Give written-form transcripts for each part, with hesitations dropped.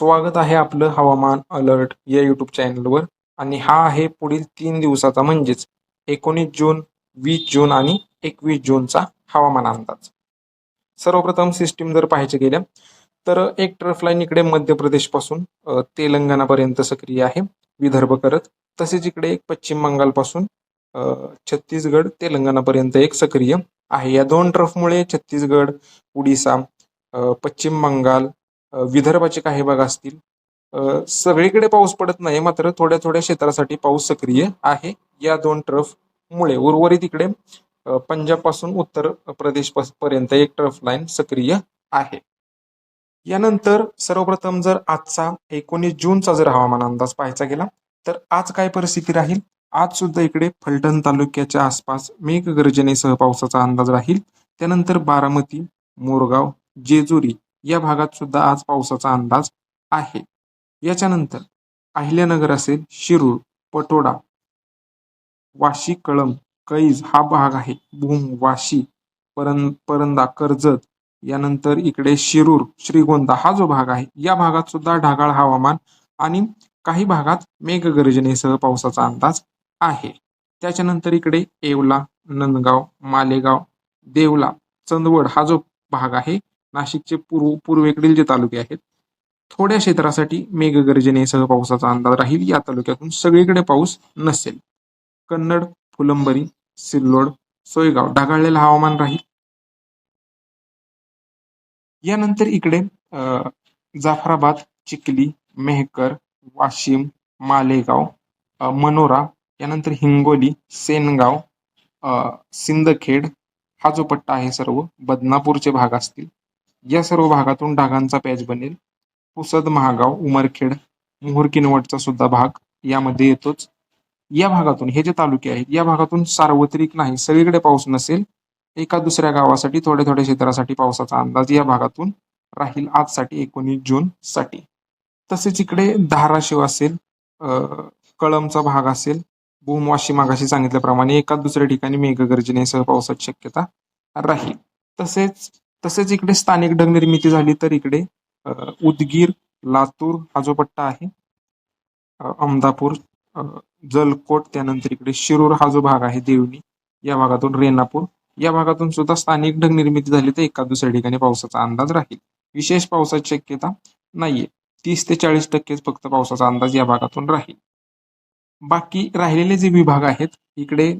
स्वागत आहे आपलं हवामान अलर्ट या यूट्यूब चॅनलवर. आणि हा आहे पुढील 3 दिवसाचा म्हणजेच 19 जून, 20 जून आणि 21 जूनचा हवामान अंदाज. सर्वप्रथम सिस्टीम जर पाहायचे गेल्या तर एक ट्रफ लाईन इकडे मध्य प्रदेशपासून तेलंगणापर्यंत सक्रिय आहे विदर्भ करत. तसेच इकडे एक पश्चिम बंगालपासून छत्तीसगड तेलंगणापर्यंत एक सक्रिय आहे. या दोन ट्रफमुळे छत्तीसगड, उडिसा, पश्चिम बंगाल, विदर्भाचे काही भाग असतील, सगळीकडे पाऊस पडत नाही, मात्र थोड्या थोड्या क्षेत्रासाठी पाऊस सक्रिय आहे या दोन ट्रफ मुळे. उर्वरित इकडे पंजाब पासून उत्तर प्रदेश पर्यंत एक ट्रफ लाईन सक्रिय आहे. यानंतर सर्वप्रथम जर आजचा 19 जूनचा जर हवामान अंदाज पाहायचा गेला तर आज काय परिस्थिती राहील. आज सुद्धा इकडे फलटण तालुक्याच्या आसपास मेघगर्जनेसह पावसाचा अंदाज राहील. त्यानंतर बारामती, मोरगाव, जेजुरी या भागात सुद्धा आज पावसाचा अंदाज आहे. याच्यानंतर अहिल्यानगर असेल, शिरूर, पटोडा, वाशी, कळंब, कैज हा भाग आहे. भूम, वाशी, परंदा, कर्जत, यानंतर इकडे शिरूर, श्रीगोंदा हा जो भाग आहे या भागात सुद्धा ढगाळ हवामान आणि काही भागात मेघगर्जनेसह पावसाचा अंदाज आहे. त्याच्यानंतर इकडे येवला, नंदगाव, मालेगाव, देवला, चंदवड हा जो भाग आहे, नाशिकचे पूर्वेकडील जे तालुके आहेत, थोड्या क्षेत्रासाठी मेघगर्जनेसह पावसाचा अंदाज राहील. या तालुक्यातून सगळीकडे पाऊस नसेल. कन्नड, फुलंबरी, सिल्लोड, सोयगाव ढगाळलेलं हवामान राहील. यानंतर इकडे जाफराबाद, चिखली, मेहकर, वाशिम, मालेगाव, मनोरा, यानंतर हिंगोली, सेनगाव, सिंदखेड हा जो पट्टा आहे सर्व बदनापूरचे भाग असतील. या सर्व भागातून ढगांचा पॅच बनेल. पुसद, महागाव, उमरखेड, मोहोर, किनवटचा सुद्धा भाग यामध्ये येतोच. या भागातून हे जे तालुके आहेत या भागातून सार्वत्रिक नाही, सगळीकडे पाऊस नसेल. एका दुसऱ्या गावासाठी थोड्या थोड्या क्षेत्रासाठी पावसाचा अंदाज या भागातून राहील आजसाठी 19 जून साठी. तसेच इकडे धाराशिव असेल, कळमचा भाग असेल, भूमवाशी मागाशी सांगितल्याप्रमाणे एका दुसऱ्या ठिकाणी मेघगर्जनेसह पावसाची शक्यता राहील. तसेच इकडे स्थानिक ढग निर्मिती झाली तर इकडे उदगीर, लातूर हा जो पट्टा आहे, अमदापूर, जलकोट, त्यानंतर इकडे शिरूर हा जो भाग आहे, देवणी या भागातून रेणापूर या भागातून सुद्धा स्थानिक ढग निर्मिती झाली तर एका दुसऱ्या ठिकाणी पावसाचा अंदाज राहील. विशेष पावसाची शक्यता नाहीये. 30 ते 40% फक्त पावसाचा अंदाज या भागातून राहील. बाकी राहिलेले जे विभाग आहेत इकडे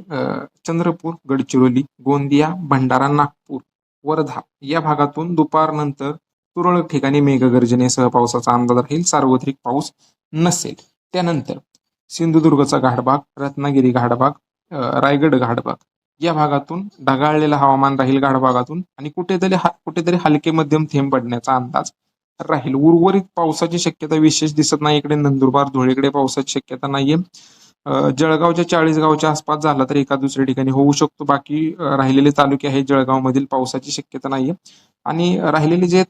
चंद्रपूर, गडचिरोली, गोंदिया, भंडारा, नागपूर, वर्धा या भागातून दुपारनंतर तुरळक ठिकाणी मेघगर्जनेसह पावसाचा अंदाज राहील. सार्वत्रिक पाऊस नसेल. त्यानंतर सिंधुदुर्गचा घाटभाग, रत्नागिरी घाटभाग, रायगड घाटभाग या भागातून ढगाळलेलं हवामान राहील घाटभागातून आणि कुठेतरी हलके मध्यम थेंब पडण्याचा अंदाज राहील. उर्वरित पावसाची शक्यता विशेष दिसत नाही. इकडे नंदुरबार, धुळेकडे पावसाची शक्यता नाहीये. जळगावच्या 40 गावच्या आसपास झाला तर एका दुसऱ्या ठिकाणी होऊ शकतो. बाकी राहिलेले तालुके आहेत जळगाव मधील पावसाची शक्यता नाहीये. आणि राहिलेले जे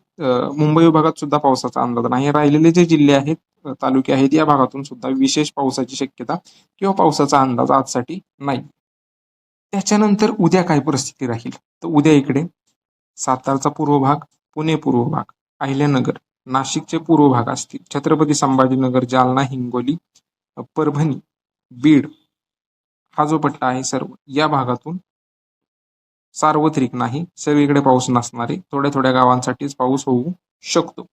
मुंबई विभागात सुद्धा पावसाचा अंदाज नाही. राहिलेले जे जिल्हे आहेत, तालुके आहेत या भागातून सुद्धा विशेष पावसाची शक्यता किंवा पावसाचा अंदाज आजसाठी नाही. त्याच्यानंतर उद्या काय परिस्थिती राहील तर उद्या इकडे सातारचा पूर्व भाग, पुणे पूर्व भाग, अहिल्यानगर, नाशिकचे पूर्व भाग असतील, छत्रपती संभाजीनगर, जालना, हिंगोली, परभणी, बीड हा जो पट्टा आहे सर्व या भागातून सार्वत्रिक नाही, सगळीकडे पाऊस नसणारे थोड्या थोड्या गावांसाठीच पाऊस होऊ शकतो.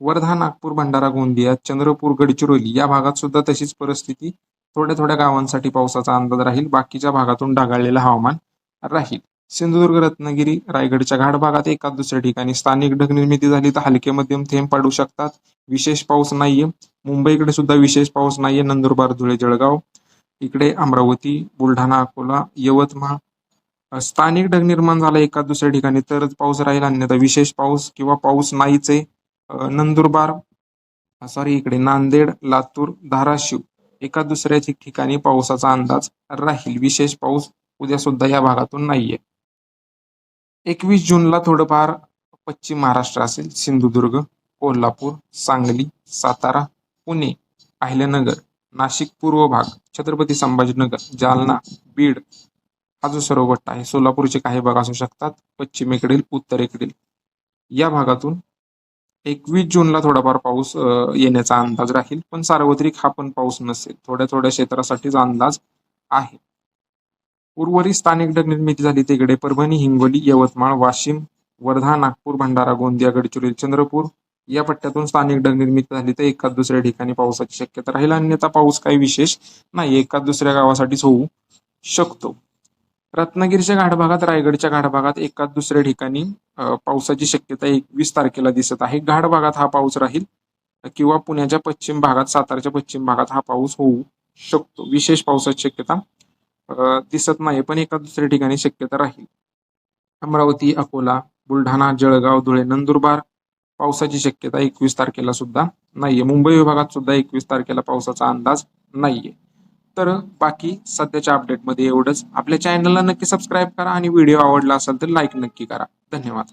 वर्धा, नागपूर, भंडारा, गोंदिया, चंद्रपूर, गडचिरोली या भागात सुद्धा तशीच परिस्थिती, थोड्या थोड्या गावांसाठी पावसाचा अंदाज राहील. बाकीच्या भागातून ढगाळलेलं हवामान राहील. सिंधुदुर्ग, रत्नागिरी, रायगडच्या घाट भागात एका दुसऱ्या ठिकाणी स्थानिक ढग निर्मिती झाली तर हलके मध्यम थेंब पडू शकतात. विशेष पाऊस नाहीये. मुंबईकडे सुद्धा विशेष पाऊस नाहीये. नंदुरबार, धुळे, जळगाव, इकडे अमरावती, बुलढाणा, अकोला, यवतमाळ स्थानिक ढग निर्माण झाला एका दुसऱ्या ठिकाणी तरच पाऊस राहील, अन्यथा विशेष पाऊस किंवा पाऊस नाहीच आहे. इकडे नांदेड, लातूर, धाराशिव एका दुसऱ्या ठिकाणी पावसाचा अंदाज राहील. विशेष पाऊस उद्या सुद्धा या भागातून नाहीये. 21 जूनला थोडंफार पश्चिम महाराष्ट्र असेल, सिंधुदुर्ग, कोल्हापूर, सांगली, सातारा, पुणे, अहिल्यानगर, नाशिक पूर्व भाग, छत्रपती संभाजीनगर, जालना, बीड हा जो सर्व पट्टा आहे, सोलापूरचे काही भाग असू शकतात, पश्चिमेकडील, उत्तरेकडील या भागातून 21 जूनला थोडाफार पाऊस येण्याचा अंदाज राहील, पण सार्वत्रिक हा पण पाऊस नसेल. थोड्या थोड्या क्षेत्रासाठीच अंदाज आहे. उर्वरित स्थानिक ढग निर्मिती झाली तिकडे परभणी, हिंगोली, यवतमाळ, वाशिम, वर्धा, नागपूर, भंडारा, गोंदिया, गडचिरोली, चंद्रपूर या पट्ट्यातून स्थानिक ढग निर्मिती झाली तर एखाद दुसऱ्या ठिकाणी पावसाची शक्यता राहील. अन्यथा पाऊस काही विशेष नाही, एखाद दुसऱ्या गावासाठीच होऊ शकतो. रत्नागिरीच्या घाटभागात, रायगडच्या घाटभागात एखाद दुसऱ्या ठिकाणी पावसाची शक्यता 21 तारखेला दिसत आहे. घाटभागात हा पाऊस राहील किंवा पुण्याच्या पश्चिम भागात, सातारच्या पश्चिम भागात हा पाऊस होऊ शकतो. विशेष पावसाची शक्यता दिसत नाही, पण एका दुसऱ्या ठिकाणी शक्यता राहील. अमरावती, अकोला, बुलढाणा, जळगाव, धुळे, नंदुरबार पावसाची शक्यता 21 तारखेला सुद्धा नाहीये. मुंबई विभागात सुद्धा 21 तारखेला पावसाचा अंदाज नाहीये. तर बाकी सध्याच्या अपडेटमध्ये एवढंच. आपल्या चॅनलला नक्की सबस्क्राईब करा आणि व्हिडिओ आवडला असेल तर लाईक नक्की करा. धन्यवाद.